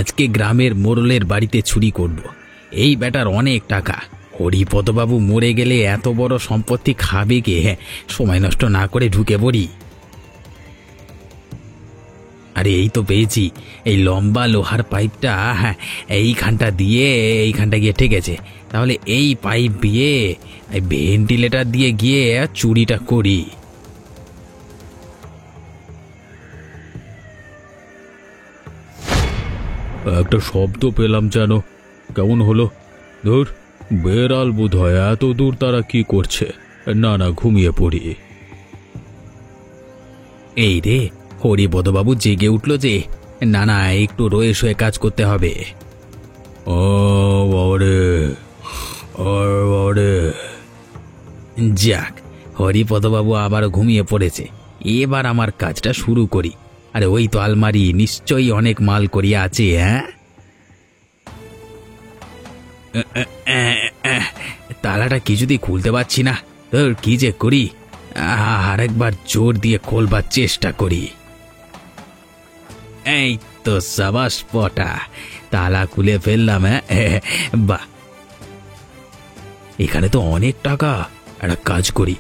আজকে গ্রামের মোড়লের বাড়িতে চুরি করব। এই বেটার অনেক টাকা। হরিপদবাবু মরে গেলে এত বড় সম্পত্তি খাবে কে? সময় নষ্ট না করে ঢুকে পড়ি। আরে এই তো পেয়েছি, এই লম্বা লোহার পাইপটা। হ্যাঁ, এইখানটা গিয়ে ঠেকেছে। তাহলে এই পাইপ দিয়ে এই ভেন্টিলেটর দিয়ে গিয়ে চুরিটা করি। একটা শব্দ পেলাম যেন, কেমন হলো? ধুর, বেড়াল বোধ হয়। এত দূর তারা কি করছে? না না, ঘুমিয়ে পড়ি। এই রে, হরিপদবাবু জেগে উঠল যে। না না, একটু রয়ে শোয়ে কাজ করতে হবে। ও বাবারে, বাবারে। যাক, হরিপদবাবু আবার ঘুমিয়ে পড়েছে। এবার আমার কাজটা শুরু করি। আরে ওই তো আলমারি, নিশ্চয়ই অনেক মাল করিয়া আছে। তালাটা কিছুতেই খুলতে পারছি না। তোর কি যে করি, আরেকবার জোর দিয়ে খোলবার চেষ্টা করি। এই তো সাবাস পটা, তালা খুলে ফেললাম। বাহ, এখানে তো অনেক টাকা। একটা কাজ করি,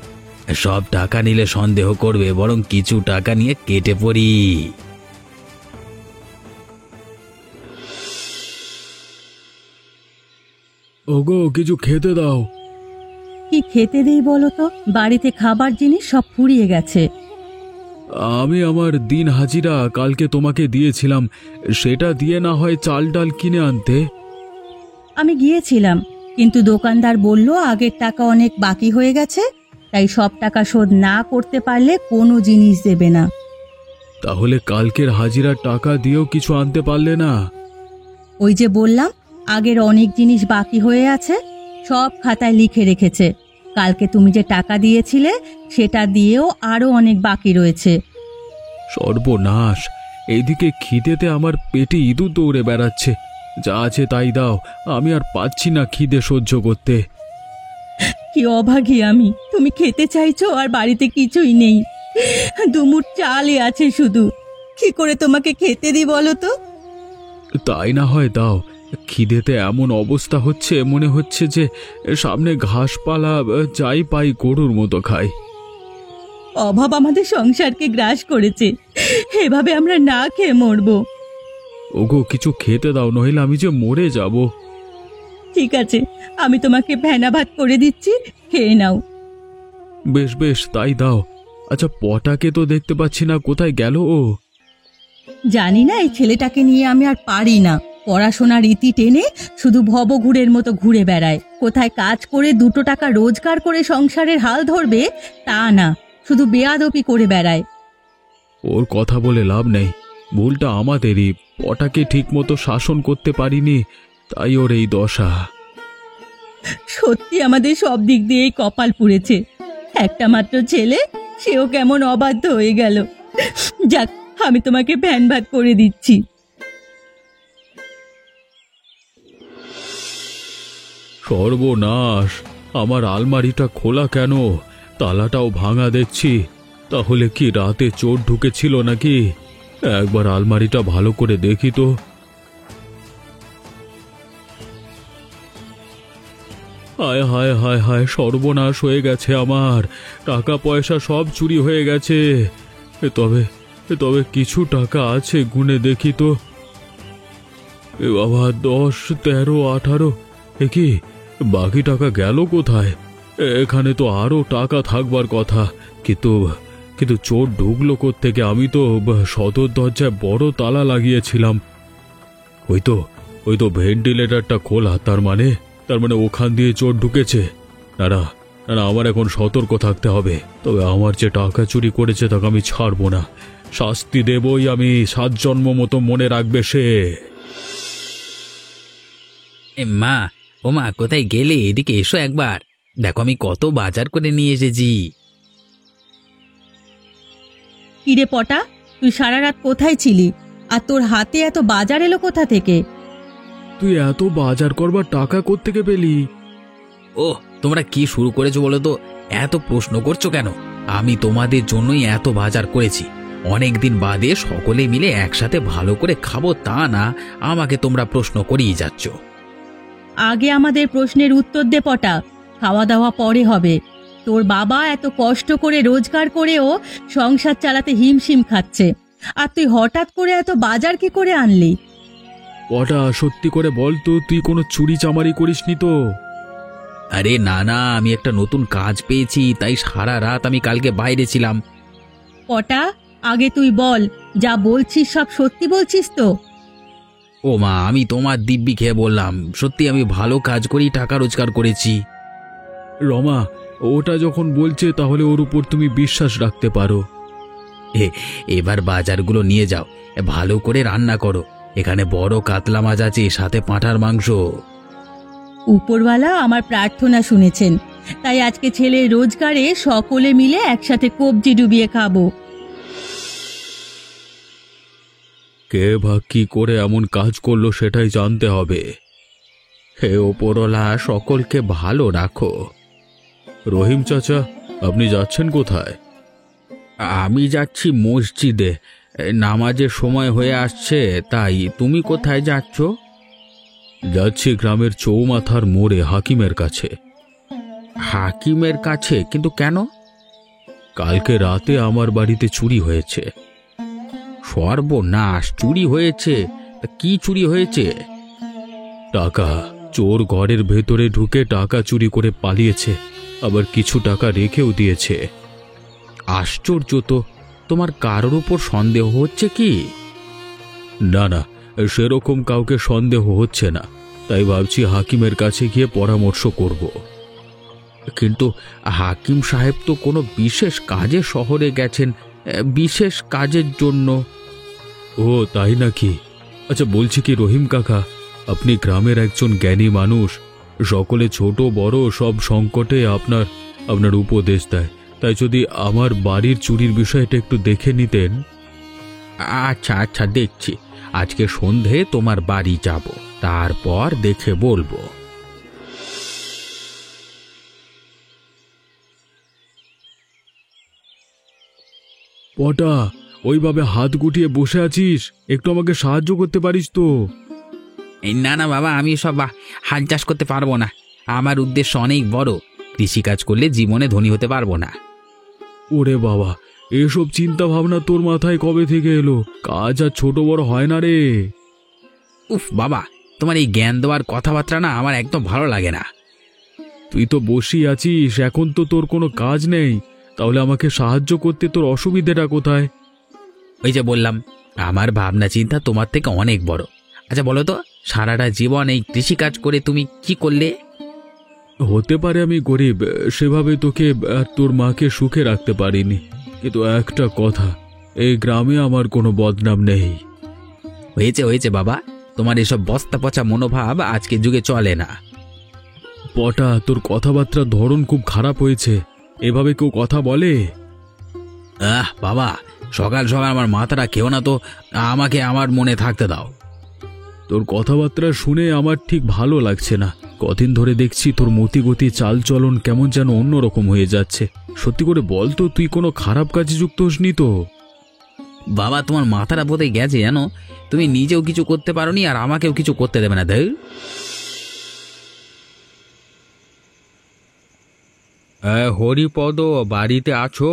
সব টাকা নিলে সন্দেহ করবে, বরং কিছু টাকা নিয়ে কেটে পড়ি। ওগো, কিছু খেতে দাও। কি খেতে দেই বলো তো? বাড়িতে খাবার জিনিস সব ফুরিয়ে গেছে। আমি আমার দিন হাজিরা কালকে তোমাকে দিয়েছিলাম, সেটা দিয়ে না হয় চাল ডাল কিনে আনতে। আমি গিয়েছিলাম, কিন্তু দোকানদার বলল আগের টাকা অনেক বাকি হয়ে গেছে, তাই সব টাকা শোধ না করতে পারলে কোনো জিনিস দেবে না। তাহলে কালকের হাজিরার টাকা দিয়েও কিছু আনতে পারলে না? ওই যে বললাম, আগের অনেক জিনিস বাকি হয়ে আছে, সব খাতায় লিখে রেখেছে। কালকে তুমি যে টাকা দিয়েছিলে সেটা দিয়েও আরো অনেক বাকি রয়েছে। সর্বনাশ! এইদিকে খিদেতে আমার পেটে ইঁদুর দৌড়ে বেড়াচ্ছে। যা আছে তাই দাও, আমি আর পাচ্ছি না খিদে সহ্য করতে। কি অভাগী আমি! তুমি খেতে চাইছো আর বাড়িতে কিছুই নেই, দুমুঠ চালই আছে শুধু। কি করে তোমাকে খেতে দিই বলো তো? তাই না হয় দাও। খিদেতে এমন অবস্থা হচ্ছে, মনে হচ্ছে যে সামনে ঘাসপালা যাই পাই গরুর মতো খাই। অভাব আমাদের সংসারকে গ্রাস করেছে, এভাবে আমরা না খেয়ে মরবো। ওগো, কিছু খেতে দাও, নইলে আমি যে মরে যাব। ঠিক আছে, আমি তোমাকে ভেনা ভাত করে দিচ্ছি, খেয়ে নাও। বেশ বেশ, তাই দাও। আচ্ছা, পটাকে তো দেখতে পাচ্ছি না, কোথায় গেল ও? জানি না, এই ছেলেটাকে নিয়ে আমি আর পারি না। পড়াশোনার রীতি টেনে শুধু ভবঘুরের মতো ঘুরে বেড়ায়। কোথায় কাজ করে দুটো টাকা রোজগার করে সংসারের হাল ধরবে তা না, শুধু বেয়াদপি করে বেড়ায়। ওর কথা বলে লাভ নেই, ভুলটা আমাদেরই। পটাকে ঠিক মতো শাসন করতে পারিনি, তাই ওর এই দশা। সত্যি আমাদের সব দিক দিয়েই কপাল পুড়েছে। একটা মাত্র ছেলে, সেও কেমন অবাধ্য হয়ে গেল। যাক, আমি তোমাকে ভ্যান ভাত করে দিচ্ছি। সর্বনাশ! আমার আলমারিটা খোলা কেন? তালাটাও ভাঙা দেখছি। তাহলে কি রাতে চোর ঢুকেছিল নাকি? একবার আলমারিটা ভালো করে দেখি তো। হায় হায় হায় হায়, সর্বনাশ হয়ে গেছে আমার। টাকা পয়সা সব চুরি হয়ে গেছে। তবে তবে কিছু টাকা আছে, গুনে দেখি তো। এ বাবা, 10, 13, 18। এ কি, বাকি টাকা গেল কোথায়? এখানে তো আরো টাকা থাকবার কথা, কিন্তু কিন্তু চোর ঢুকলো কোত্থেকে? আমি তো সদর দরজায় বড় তালা লাগিয়েছিলাম। ওই তো ভেন্টিলেটরটা খোলা, তার মানে ওখান দিয়ে চোর ঢুকেছে। না না না, আমার এখন সতর্ক থাকতে হবে। তবে আমার যে টাকা চুরি করেছে তাকে আমি ছাড়বো না, শাস্তি দেবই আমি। 7 জন্ম মতো মনে রাখবে সে। মা, ও মা, কোথায় গেলে? এদিকে এসো একবার, দেখো আমি কত বাজার করে নিয়ে এসেছি। কিরে পটা, তুই সারা রাত কোথায় ছিলি? আর তোর হাতে এত বাজার এলো কোথা থেকে? তুই এত বাজার করবার টাকা কোত্থেকে পেলি? ও, তোমরা কি শুরু করেছো বলো তো? এত প্রশ্ন করছো কেন? আমি তোমাদের জন্যই এত বাজার করেছি। অনেক দিন বাদে সকলে মিলে একসাথে ভালো করে খাবো তা না, আমাকে তোমরা প্রশ্ন করেই যাচ্ছ। আগে আমাদের প্রশ্নের উত্তর দে পটা, খাওয়া দাওয়া পরে হবে। তোর বাবা এত কষ্ট করে রোজগার করেও সংসার চালাতে হিমশিম খাচ্ছে, আর তুই হঠাৎ করে এত বাজার কি করে আনলি? পটা, সত্যি করে বল তো, তুই কোনো চুরি চামারি করিসনি তো? আরে না না, আমি একটা নতুন কাজ পেয়েছি, তাই সারা রাত আমি কালকে বাইরে ছিলাম। পটা, আগে তুই বল, যা বলছিস সব সত্যি বলছিস তো? ও মা, আমি তোমার দিব্যি খেয়ে বললাম, সত্যি আমি ভালো কাজ করেই টাকা রোজগার করেছি। রমা, ওটা যখন বলছে তাহলে ওর উপর তুমি বিশ্বাস রাখতে পারো। এবার বাজারগুলো নিয়ে যাও, ভালো করে রান্না করো। এখানে বড় কাতলা মাছ আছে, সাথে পাঁঠার মাংস। উপরওয়ালা আমার প্রার্থনা শুনেছেন, তাই আজকে ছেলের রোজগারে সকলে মিলে একসাথে কবজি ডুবিয়ে খাবো। কে বা কি করে এমন কাজ করলো সেটাই জানতে হবে। হে ওপরওয়ালা, সকলকে ভালো রাখো। রহিম চাচা, আপনি যাচ্ছেন কোথায়? আমি যাচ্ছি মসজিদে, নামাজের সময় হয়ে আসছে, তাই। তুমি কোথায় যাচ্ছ? যাচ্ছি গ্রামের চৌমাথার মোড়ে হাকিমের কাছে। হাকিমের কাছে? কিন্তু কেন? কালকে রাতে আমার বাড়িতে চুরি হয়েছে। সর্বনাশ, চুরি হয়েছে? তা কি চুরি হয়েছে? টাকা। চোর ঘরের ভেতরে ঢুকে টাকা চুরি করে পালিয়েছে, আবার কিছু টাকা রেখেও দিয়েছে। আশ্চর্য তো, তোমার কারোর উপর সন্দেহ হচ্ছে কি? না না, সেরকম কাউকে সন্দেহ হচ্ছে না, তাই ভাবছি হাকিমের কাছে গিয়ে পরামর্শ করব। কিন্তু হাকিম সাহেব তো কোনো বিশেষ কাজে শহরে গেছেন, বিশেষ কাজের জন্য। ও তাই নাকি? আচ্ছা, বলছি কি রহিম কাকা, আপনি গ্রামের একজন জ্ঞানী মানুষ, সকলে ছোট বড় সব সংকটে আপনার উপদেশ দেয়, তাই যদি আমার বাড়ির চুরির বিষয়টা একটু দেখে নিতেন। আচ্ছা আচ্ছা, দেখছি। আজকে সন্ধে তোমার বাড়ি যাব, তারপর দেখে বলবো। পটা, ওইভাবে হাত গুটিয়ে বসে আছিস, একটু আমাকে সাহায্য করতে পারিস তো? না না বাবা, আমি সব হাল চাষ করতে পারবো না। আমার উদ্দেশ্য অনেক বড়, কৃষিকাজ করলে জীবনে ধনী হতে পারবো না। ওরে বাবা, এসব চিন্তা ভাবনা তোর মাথায় কবে থেকে এলো? কাজ আর ছোট বড় হয় না রে। উফ বাবা, তোমার এই জ্ঞান দেওয়ার কথাবার্তা না আমার একদম ভালো লাগে না। তুই তো বসেই আছিস, এখন তো তোর কোনো কাজ নেই, তাহলে আমাকে সাহায্য করতে তোর অসুবিধাটা কোথায়? ওই যে বললাম, আমার ভাবনা চিন্তা তোমার থেকে অনেক বড়। আচ্ছা বলো তো, সারাটা জীবন এই কৃষিকাজ করে তুমি কি করলে? হতে পারে আমি গরিব, সেভাবে তোকে আর তোর মাকে সুখে রাখতে পারিনি, কিন্তু একটা কথা, এই গ্রামে আমার কোনো বদনাম নেই। হয়েছে হয়েছে বাবা, তোমার এসব বস্তা পচা মনোভাব আজকের যুগে চলে না। পটা, তোর কথাবার্তার ধরন খুব খারাপ হয়েছে, এভাবে কেউ কথা বলে? বাবা, সকাল সকাল আমার মাথাটা কেউ না তো, আমাকে আমার মনে থাকতে দাও। তোর কথাবার্তা শুনে আমার ঠিক ভালো লাগছে না। কদিন ধরে দেখছি তোর মতিগতি চালচলন কেমন যেন অন্যরকম হয়ে যাচ্ছে। সত্যি করে বল তো, তুই কোনো খারাপ কাজে যুক্ত হসনি তো? বাবা, তোমার মাথাটা বোধহয় গেছে জানো, তুমি নিজেও কিছু করতে পারোনি আর আমাকেও কিছু করতে দেবে না। দেখ, হরিপদ বাড়িতে আছো?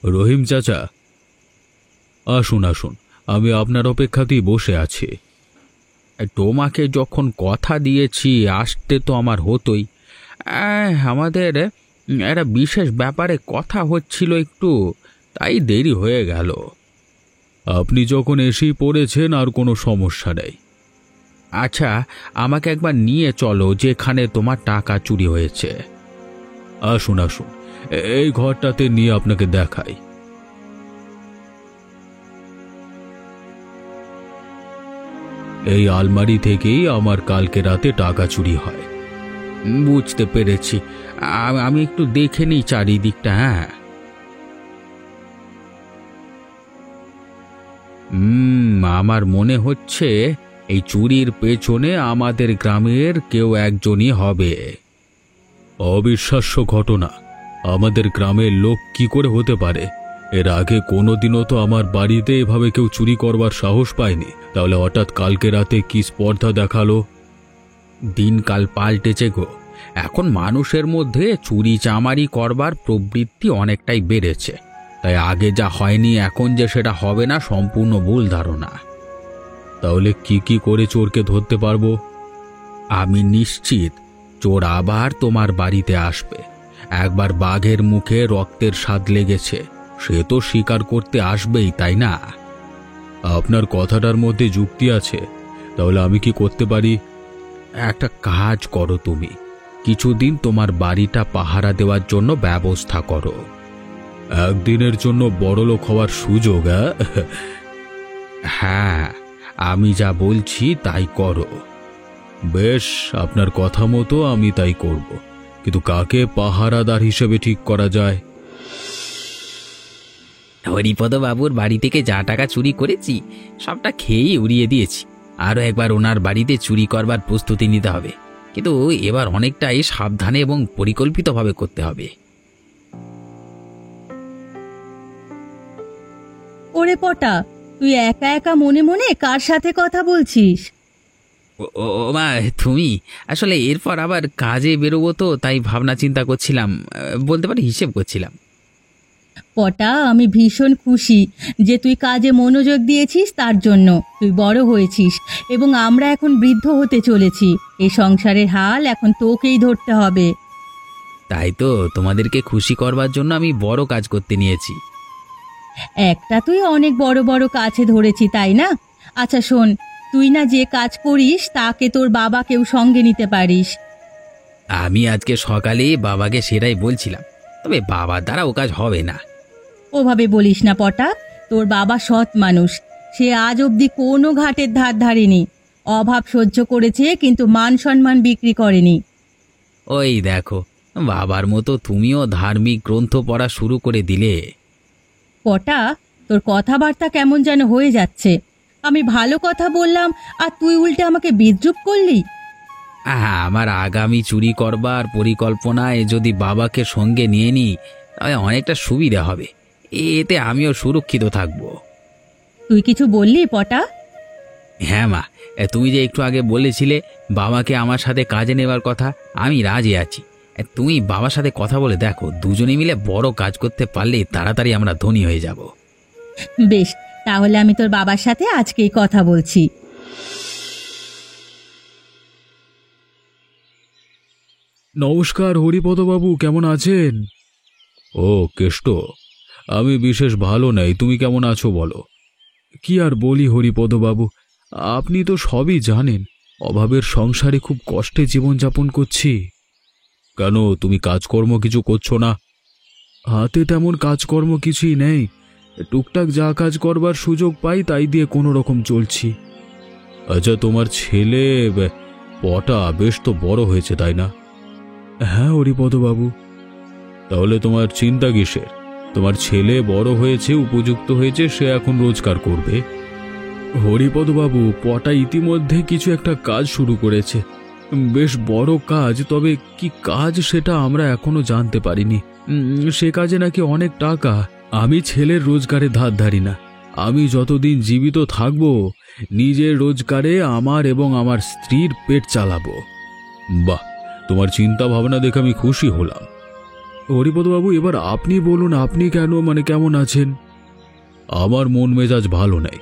রহিম চাচা, আসুন আসুন, আমি আপনার অপেক্ষাতেই বসে আছি। তোমাকে যখন কথা দিয়েছি আসতে তো আমার হতোই। আমাদের একটা বিশেষ ব্যাপারে কথা হচ্ছিল একটু, তাই দেরি হয়ে গেল। আপনি যখন এসেই পড়েছেন আর কোনো সমস্যা নেই। আচ্ছা, আমাকে একবার নিয়ে চলো যেখানে তোমার টাকা চুরি হয়েছে। আসুন আসুন, এই ঘরটাতে নিয়ে আপনাকে দেখাই। এই আলমারি থেকেই আমার কালকে রাতে টাকা চুরি হয়। বুঝতে পেরেছি, আমি একটু দেখে নিই চারিদিকটা। হ্যাঁ, আমার মনে হচ্ছে এই চুরির পেছনে আমাদের গ্রামের কেউ একজনই হবে। অবিশ্বাস্য ঘটনা, আমাদের গ্রামের লোক কি করে হতে পারে? এর আগে কোনোদিনও তো আমার বাড়িতে এভাবে কেউ চুরি করবার সাহস পায়নি, তাহলে হঠাৎ কালকে রাতে কি স্পর্ধা দেখালো? দিনকাল পাল্টেছে গো। এখন মানুষের মধ্যে চুরি চামারি করবার প্রবৃত্তি অনেকটাই বেড়েছে। তাই আগে যা হয়নি এখন যে সেটা হবে না, সম্পূর্ণ ভুল ধারণা। তাহলে কি কি করে চোরকে ধরতে পারবো? আমি নিশ্চিত চোর আবার তোমার বাড়িতে আসবে। একবার বাঘের মুখে রক্তের স্বাদ লেগেছে, সে তো স্বীকার করতে আসবেই, তাই না? আপনার কথাটার মধ্যে যুক্তি আছে। তাহলে আমি কি করতে পারি? একটা কাজ করো, তুমি কিছুদিন তোমার বাড়িটা পাহারা দেওয়ার জন্য ব্যবস্থা করো। একদিনের জন্য বড়লোক হওয়ার সুযোগ? হ্যাঁ, আমি যা বলছি তাই করো। বেশ, আপনার কথা মতো আমি তাই করব, কিন্তু কাকে পাহারাদার হিসেবে ঠিক করা যায়? হরিপদ বাবুর বাড়ি থেকে যা টাকা চুরি করেছি সবটা খেয়েই উড়িয়ে দিয়েছি। আরও একবার ওনার বাড়িতে চুরি করবার প্রস্তুতি নিতে হবে, কিন্তু এবার অনেকটাই সাবধানে এবং পরিকল্পিতভাবে করতে হবে। ওরে পটা, তুই একা একা মনে মনে কার সাথে কথা বলছিস? ও মা, তুমি আসলে এরপর আবার কাজে বেরোবো তো, তাই ভাবনা চিন্তা করছিলাম, বলতে পারি হিসেব করছিলাম। পটা, আমি ভীষণ খুশি যে তুই কাজে মনোযোগ দিয়েছিস, তার জন্য। তুই বড় হয়েছিস এবং আমরা এখন বৃদ্ধ হতে চলেছি। এই সংসারের হাল এখন তোকেই ধরতে হবে। তাই তো তোমাদেরকে খুশি করবার জন্য আমি বড় কাজ করতে নিয়েছি। একটা তুই অনেক বড় বড় কাছে ধরেছি, তাই না? আচ্ছা শোন, তুই না যে কাজ করিস তাকে তোর বাবাকেও সঙ্গে নিতে পারিস। আমি আজকে সকালে বাবাকে সেটাই বলছিলাম, তবে বাবার দ্বারা ও কাজ হবে না। ওভাবে বলিস না পটা, তোর বাবা সৎ মানুষ। সে আজ অবধি কোনো ঘাটের ধার ধারেনি। অভাব সহ্য করেছে, কিন্তু মান সম্মান বিক্রি করেনি। ওই দেখো, বাবার মতো তুমিও ধার্মিক গ্রন্থ পড়া শুরু করে দিলে। পটা, তোর কথাবার্তা কেমন যেন হয়ে যাচ্ছে। আমি ভালো কথা বললাম আর তুই উল্টে আমাকে বিদ্রূপ করলি। আমার আগামী চুরি করবার পরিকল্পনায় যদি বাবাকে সঙ্গে নিয়ে নিই তাহলে অনেকটা সুবিধা হবে, এতে আমিও সুরক্ষিত থাকব। তুই কিছু বললি পটা? হ্যাঁ মা, তুমি যে একটু আগে বলেছিলে বাবাকে আমার সাথে কাজে নেবার কথা, আমি রাজি আছি। তুমি বাবার সাথে কথা বলে দেখো, দুজনে মিলে বড় কাজ করতে পারলে তাড়াতাড়ি আমরা ধনী হয়ে যাব। বেশ, তাহলে আমি তোর বাবার সাথে আজকেই কথা বলছি। নমস্কার হরিপদবাবু, কেমন আছেন? ও কেষ্ট, আমি বিশেষ ভালো নেই। তুমি কেমন আছো বলো? কি আর বলি হরিপদবাবু, আপনি তো সবই জানেন। অভাবের সংসারে খুব কষ্টে জীবনযাপন করছি। কেন, তুমি কাজকর্ম কিছু করছো না? হাতে তেমন কাজকর্ম কিছুই নেই। টুকটাক যা কাজ করবার সুযোগ পাই তাই দিয়ে কোনো রকম চলছি। আচ্ছা, তোমার ছেলে পটা বেশ তো বড় হয়েছে, তাই না? হ্যাঁ হরিপদবাবু। তাহলে তোমার চিন্তা কিসের? তোমার ছেলে বড় হয়েছে, উপযুক্ত হয়েছে, সে এখন রোজগার করবে। হরিপদবাবু, পটা ইতিমধ্যে কিছু একটা কাজ শুরু করেছে, বেশ বড় কাজ। তবে কি কাজ সেটা আমরা এখনো জানতে পারিনি। সে কাজে নাকি অনেক টাকা। আমি ছেলের রোজগারে ধার ধারি না। আমি যতদিন জীবিত থাকব নিজের রোজগারে আমার এবং আমার স্ত্রীর পেট চালাবো। বাহ, তোমার চিন্তা ভাবনা দেখে আমি খুশি হলাম। হরিপদবাবু, এবার আপনি বলুন, আপনি কেমন আছেন? আমার মন মেজাজ ভালো নেই।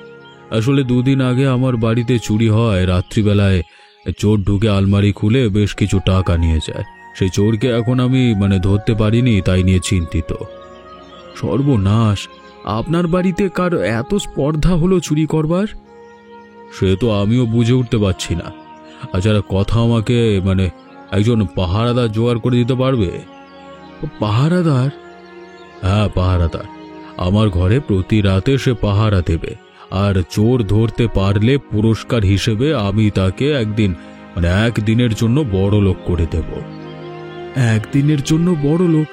আসলে দুদিন আগে আমার বাড়িতে চুরি হয়। রাত্রিবেলায় চোর ঢুকে আলমারি খুলে বেশ কিছু টাকা নিয়ে যায়। সেই চোরকে এখন আমি ধরতে পারিনি, তাই নিয়ে চিন্তিত। সর্বনাশ! আপনার বাড়িতে কার এত স্পর্ধা হলো চুরি করবার? সে তো আমিও বুঝে উঠতে পারছি না। আচ্ছা, কথা আমাকে একজন পাহারাদার জোগাড় করে দিতে পারবে? পাহারাদার? হ্যাঁ, পাহারাদার। আমার ঘরে প্রতি রাতে সে পাহারা দেবে, আর চোর ধরতে পারলে পুরস্কার হিসেবে আমি তাকে একদিনের জন্য বড় লোক করে দেব। একদিনের জন্য বড় লোক?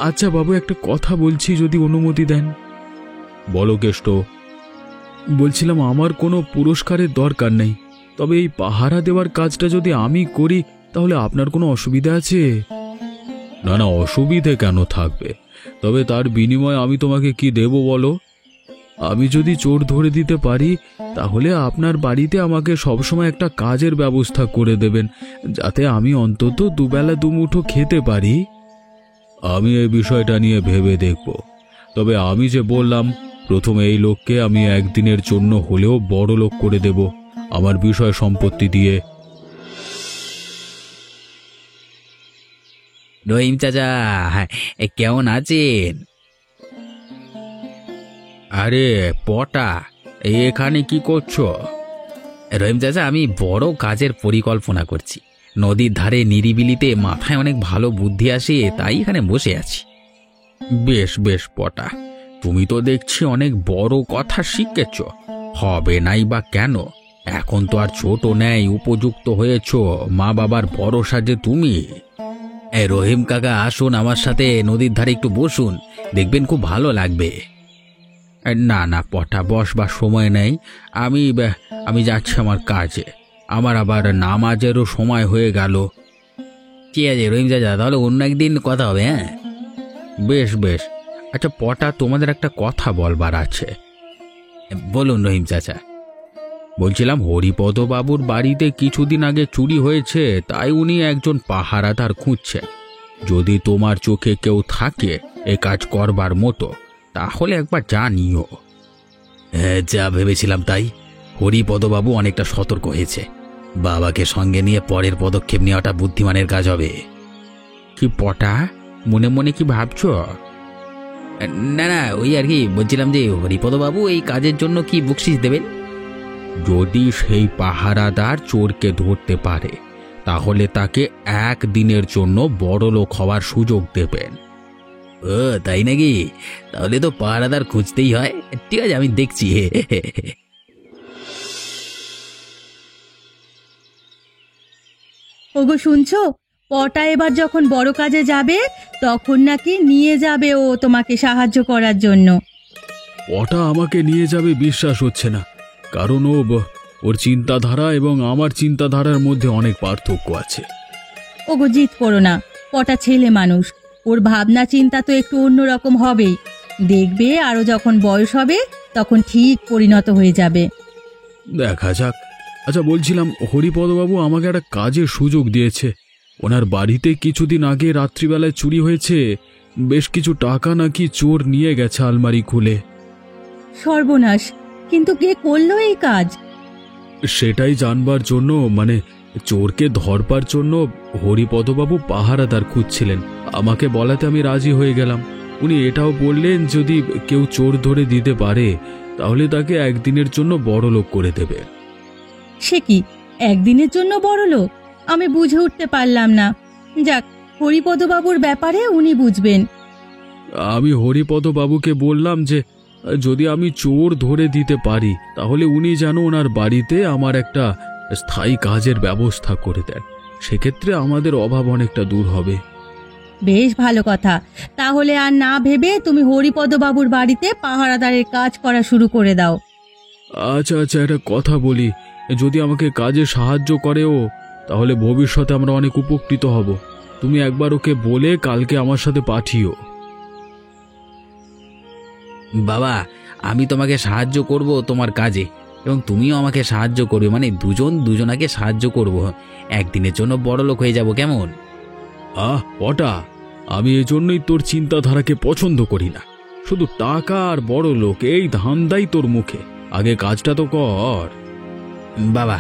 আচ্ছা বাবু, একটা কথা বলছি, যদি অনুমতি দেন। বলো কেষ্ট। বলছিলাম, আমার কোনো পুরস্কারের দরকার নেই, তবে এই পাহারা দেওয়ার কাজটা যদি আমি করি তাহলে আপনার কোনো অসুবিধা আছে? না না, অসুবিধে কেন থাকবে? তবে তার বিনিময়ে আমি তোমাকে কি দেব বলো? আমি যদি চোর ধরে দিতে পারি তাহলে আপনার বাড়িতে আমাকে সবসময় একটা কাজের ব্যবস্থা করে দেবেন, যাতে আমি অন্তত দুবেলা দুমুঠো খেতে পারি। আমি এই বিষয়টা নিয়ে ভেবে দেখব। তবে আমি যে বললাম, প্রথমে এই লোককে আমি একদিনের জন্য হলেও বড় লোক করে দেব আমার বিষয় সম্পত্তি দিয়ে। রহিম চাচা, কেমন আছেন? আরে পটা, এখানে কি করছো? রহিম চাচা, আমি বড় কাজের পরিকল্পনা করছি। নদীর ধারে নিরিবিলিতে মাথায় অনেক ভালো বুদ্ধি আসে, তাই এখানে বসে আছি। বেশ বেশ পটা, তুমি তো দেখছি অনেক বড় কথা শিখেছ। হবে নাই বা কেন? এখন তো আর ছোট নেই, উপযুক্ত হয়েছ। মা বাবার ভরসা যে তুমি। রহিম কাকা, আসুন আমার সাথে নদীর ধারে একটু বসুন, দেখবেন খুব ভালো লাগবে। না না পটা, বসবার সময় নেই। আমি যাচ্ছি আমার কাজে। আমার আবার নামাজেরও সময় হয়ে গেল। ঠিক আছে রহিম চাচা, তাহলে অন্য একদিন কথা হবে। হ্যাঁ বেশ বেশ। আচ্ছা পটা, তোমাদের একটা কথা বলবার আছে। বলুন রহিম চাচা। বলছিলাম, হরিপদ বাবুর বাড়িতে কিছুদিন আগে চুরি হয়েছে, তাই উনি একজন পাহারাদার খুঁজছেন। যদি তোমার চোখে কেউ থাকে এ কাজ করবার মতো, তাহলে একবার জানিও। হ্যাঁ, যা ভেবেছিলাম তাই। হরিপদবাবু অনেকটা সতর্ক হয়েছে। বাবাকে সঙ্গে নিয়ে পরের পদক্ষেপ নেওয়াটা বুদ্ধিমানের কাজ হবে। কি পটা, মনে মনে কি ভাবছ? না না, ওই আর কি বলছিলাম যে হরিপদবাবু এই কাজের জন্য কি বকশিশ দেবেন? যদি সেই পাহারাদার চোরকে ধরতে পারে, তাহলে তাকে একদিনের জন্য বড় লোক হওয়ার সুযোগ দেবেন। ও তাই নাকি? তাহলে তো পাহারাদার খুঁজতেই হয়। ঠিক আছে, আমি দেখছি। ওগো শুনছো, পটা এবার যখন বড় কাজে যাবে তখন নাকি নিয়ে যাবে ও তোমাকে সাহায্য করার জন্য। ওটা আমাকে নিয়ে যাবে বিশ্বাস হচ্ছে না, কারণ ওর চিন্তাধারা এবং আমার চিন্তাধারার মধ্যে অনেক পার্থক্য আছে। ওগো জিদ করো না, পটা ছেলে মানুষ, ওর ভাবনা চিন্তা তো একটু অন্যরকম হবেই। দেখবে আরো যখন বয়স হবে তখন ঠিক পরিণত হয়ে যাবে। দেখা যাক। আচ্ছা বলছিলাম, হরিপদবাবু আমাকে একটা কাজের সুযোগ দিয়েছে। ওনার বাড়িতে কিছুদিন আগে রাত্রিবেলায় চুরি হয়েছে। বেশ কিছু টাকা নাকি চোর নিয়ে গেছে আলমারি খুলে। সর্বনাশ! কিন্তু কে করলো এই কাজ? সেটাই জানবার জন্য, মানে চোরকে ধরবার জন্য হরিপদবাবু পাহারাদার খুঁজছিলেন। আমাকে বলাতে আমি রাজি হয়ে গেলাম। উনি এটাও বললেন, যদি কেউ চোর ধরে দিতে পারে তাহলে তাকে একদিনের জন্য বড় লোক করে দেবে। সে কি, একদিনের জন্য বড় লোক? আমি বুঝে উঠতে পারলাম না। যাক, হরিপদবাবুর ব্যাপারে উনি বুঝবেন। আমি হরিপদবাবুকে বললাম যে যদি আমি চোর ধরে দিতে পারি তাহলে উনি যেন ওনার বাড়িতে আমার একটা স্থায়ী কাজের ব্যবস্থা করে দেন। সেক্ষেত্রে আমাদের অভাব অনেকটা দূর হবে। বেশ ভালো কথা। তাহলে আর না ভেবে তুমি হরিপদবাবুর বাড়িতে পাহারাদারের কাজ করা শুরু করে দাও। আচ্ছা আচ্ছা, একটা কথা বলি, যদি আমাকে কাজে সাহায্য করে ও, তাহলে ভবিষ্যতে আমরা অনেক উপকৃত হব। তুমি একবার ওকে বলে কালকে আমার সাথে পাঠিও। বাবা, আমি তোমাকে সাহায্য করব তোমার কাজে, এবং তুমিও আমাকে সাহায্য করবে। মানে দুজন দুজনাকে সাহায্য করব। একদিনের জন্য বড় লোক হয়ে যাব, কেমন? ওটা আমি এই জন্যই তোর চিন্তাধারাকে পছন্দ করি না। শুধু টাকা আর বড় লোক, এই ধান্দাই তোর মুখে। আগে কাজটা তো কর। বাবা,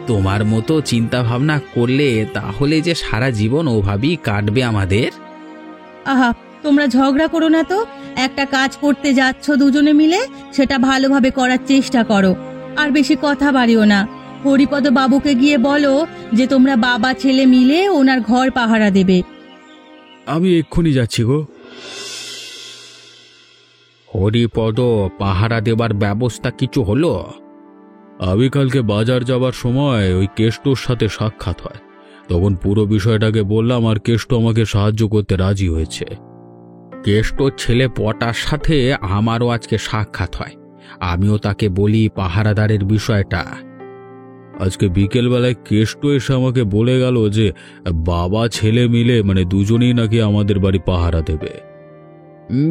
তোমার মতো চিন্তা ভাবনা করলে তাহলে যে সারা জীবন ওভাবেই কাটবে আমাদের। আহা, তোমরা ঝগড়া করো না তো। একটা কাজ করতে যাচ্ছ দুজনে মিলে, সেটা ভালোভাবে করার চেষ্টা করো। আর বেশি কথা বাড়িও না। হরিপদ বাবুকে গিয়ে বলো যে তোমরা বাবা ছেলে মিলে ওনার ঘর পাহারা দেবে। আমি এক্ষুনি যাচ্ছি গো। হরিপদ, পাহারা দেবার ব্যবস্থা কিছু হলো? আমি কালকে বাজার যাবার সময় ওই কেষ্টর সাথে সাক্ষাৎ হয়। তখন পুরো বিষয়টাকে বললাম, আর কেষ্ট আমাকে সাহায্য করতে রাজি হয়েছে। কেষ্টর ছেলে পটার সাথে আমারও আজকে সাক্ষাৎ হয়। আমিও তাকে বলি পাহারাদারের বিষয়টা। আজকে বিকেলবেলায় কেষ্ট এসে আমাকে বলে গেল যে বাবা ছেলে মিলে মানে দুজনেই নাকি আমাদের বাড়ি পাহারা দেবে।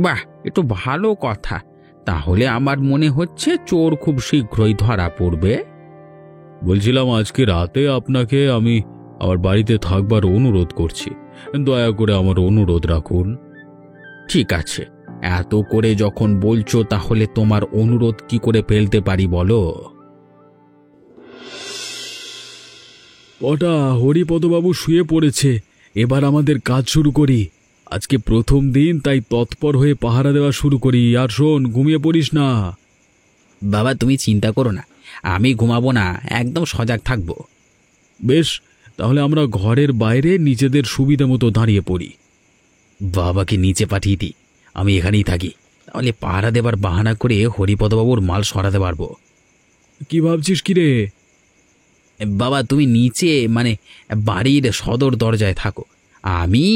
বাহ, এ তো ভালো কথা। তাহলে আমার মনে হচ্ছে চোর খুব শীঘ্রই ধরা পড়বে। বলছিলাম আজকে রাতে আপনাকে আমি আমার বাড়িতে থাকবার অনুরোধ করছি, দয়া করে আমার অনুরোধ রাখুন। ঠিক আছে, এত করে যখন বলছো তাহলে তোমার অনুরোধ কি করে ফেলতে পারি বলো। ওটা হরিপদবাবু শুয়ে পড়েছে, এবার আমাদের কাজ শুরু করি। আজকে প্রথম দিন, তাই তৎপর হয়ে পাহারা দেওয়া শুরু করি। আর শোন, ঘুমিয়ে পড়িস না। বাবা তুমি চিন্তা করো না, আমি ঘুমাবো না, একদম সজাগ থাকবো। বেশ, তাহলে আমরা ঘরের বাইরে নিজেদের সুবিধা মতো দাঁড়িয়ে পড়ি। বাবাকে নিচে পাঠিয়ে দিই, আমি এখানেই থাকি। তাহলে পাহারা দেবার বাহানা করে হরিপদবাবুর মাল সরাতে পারবো। কি ভাবছিস কি রে? বাবা তুমি নিচে মানে বাড়ির সদর দরজায় থাকো, আমি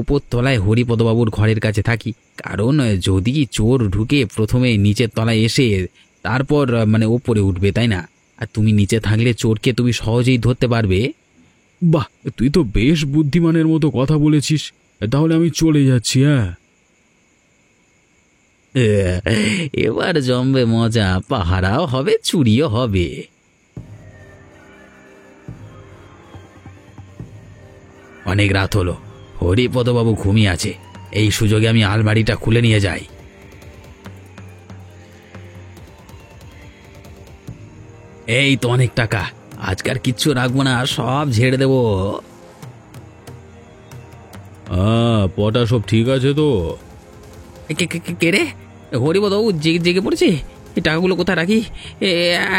উপর তলায় হরিপদবাবুর ঘরের কাছে থাকি। কারণ যদি চোর ঢুকে প্রথমে নিচের তলায় এসে তারপর মানে ওপরে উঠবে, তাই না? আর তুমি নিচে থাকলে চোরকে তুমি সহজেই ধরতে পারবে। বাহ, তুই তো বেশ বুদ্ধিমানের মতো কথা বলেছিস। তাহলে আমি চলে যাচ্ছি। হ্যাঁ, এবার জমবে মজা, পাহারাও হবে, চুরিও হবে। অনেক রাত হলো, হরিপদবাবু ঘুমিয়ে আছে, এই সুযোগে আমি আলমারিটা খুলে নিয়ে যাই। এই তো অনেক টাকা, আজকাল কিচ্ছু রাখবো না, সব ঝেড়ে দেবো। পটা সব ঠিক আছে তো? কে রে? হরিপদবাবু জেগে পড়েছে? এই টাকাগুলো কোথায় রাখি?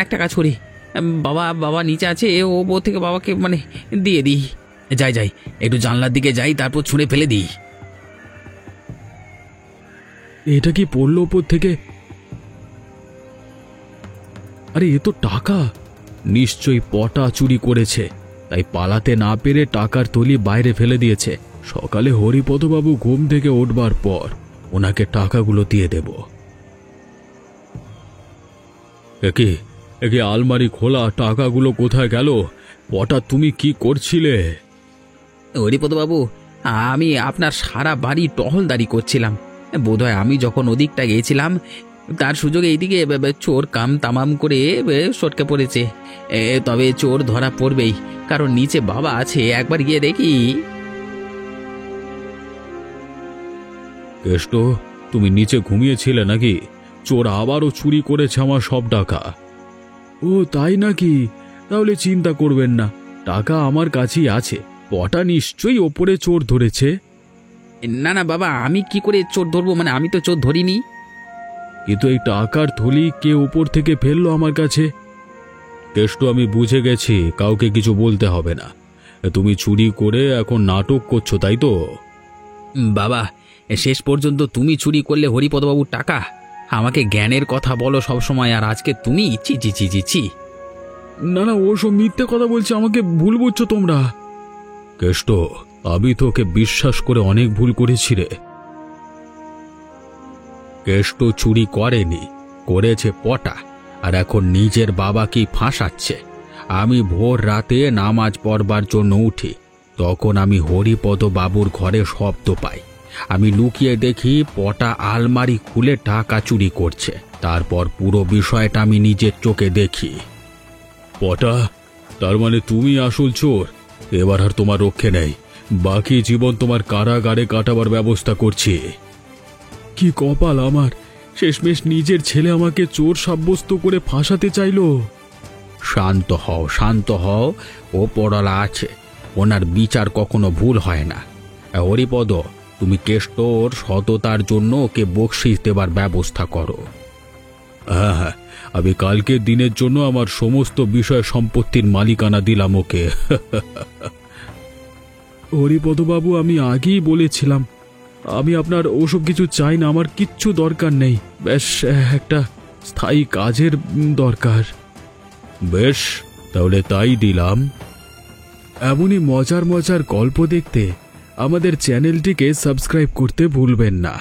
একটা কাজ করি, বাবা নিচে আছে, ওপর থেকে বাবাকে মানে দিয়ে দিই। যাই একটু জানলার দিকে যাই, তারপর ছুঁড়ে ফেলে দিই। এটা কি পড়লো ওপর থেকে? আরে এ তো টাকা, নিশ্চয়ই পটা চুরি করেছে, তাই পালাতে না পেরে টাকার থলি বাইরে ফেলে দিয়েছে। সকালে হরিপদবাবু ঘুম থেকে উঠবার পর ওনাকে টাকাগুলো দিয়ে দেব। একে আলমারি খোলা, টাকাগুলো কোথায় গেল? পটা তুমি কি করছিলে? হরিপদবাবু, আমি আপনার সারা বাড়ি টহলদারি করছিলাম। বোধহয় আমি যখন ওদিকটা গিয়েছিলাম তার সুযোগে এইদিকে চোর কাম তামাম করে সটকে পড়েছে। তবে চোর ধরা পড়বেই, কারণ নিচে বাবা আছে, একবার গিয়ে দেখি। কেষ্ট, তুমি নিচে ঘুমিয়েছিলে নাকি? চোর আবারও চুরি করেছে আমার সব টাকা। ও তাই নাকি? তাহলে চিন্তা করবেন না, টাকা আমার কাছেই আছে। পটা নিশ্চয়ই ওপরে চোর ধরেছে। না বাবা, আমি কি করে চোর ধরবো? মানে আমি তো চোর ধরিনি। কিন্তু এই টাকার থলি কে উপর থেকে ফেললো আমার কাছে? কেষ্ট, আমি বুঝে গেছি, কাউকে কিছু বলতে হবে না। তুমি চুরি করে এখন নাটক করছো, তাই তো? বাবা, শেষ পর্যন্ত তুমি চুরি করলে হরিপদবাবুর টাকা। আমাকে জ্ঞানের কথা বলো সব সময়, আর আজকে তুমি চি চি চি চি চি। না, ওসব মিথ্যে কথা বলছে, আমাকে ভুল বুঝছো তোমরা। কেষ্ট, আমি তোকে বিশ্বাস করে অনেক ভুল করেছি রে। কেষ্ট চুরি করেনি, করেছে পটা, আর এখন নিজের বাবাকেই ফাঁসাচ্ছে। আমি ভোর রাতে নামাজ পড়বার জন্য উঠি, তখন আমি হরিপদ বাবুর ঘরে শব্দ পাই। আমি লুকিয়ে দেখি পটা আলমারি খুলে টাকা চুরি করছে। তারপর পুরো বিষয়টা আমি নিজের চোখে দেখি। পটা, তার মানে তুমি আসল চোর। এবার আর তোমার রক্ষে নেই, বাকি জীবন তোমার কারাগারে কাটাবার ব্যবস্থা করছি। কি কপাল আমার, শেষমেশ নিজের ছেলে আমাকে চোর সাব্যস্ত করে ফাঁসাতে চাইলো। শান্ত হও, ও পড়ালা আছে, ওনার বিচার কখনো ভুল হয় না। হরিপদ, তুমি কেষ্টর সততার জন্য ওকে বকশিশ দেবার ব্যবস্থা করো। হ্যাঁ, আমি কালকের দিনের জন্য আমার সমস্ত বিষয় সম্পত্তির মালিকানা দিলাম ওকে। হরিপদবাবু, আমি আগেই বলেছিলাম আমি আপনার ওসব কিছু চাই না, আমার কিচ্ছু দরকার নেই। বেশ একটা স্থায়ী কাজের দরকার। বেশ, তাহলে তাই দিলাম। এমনই মজার গল্প দেখতে আমাদের চ্যানেলটিকে সাবস্ক্রাইব করতে ভুলবেন না।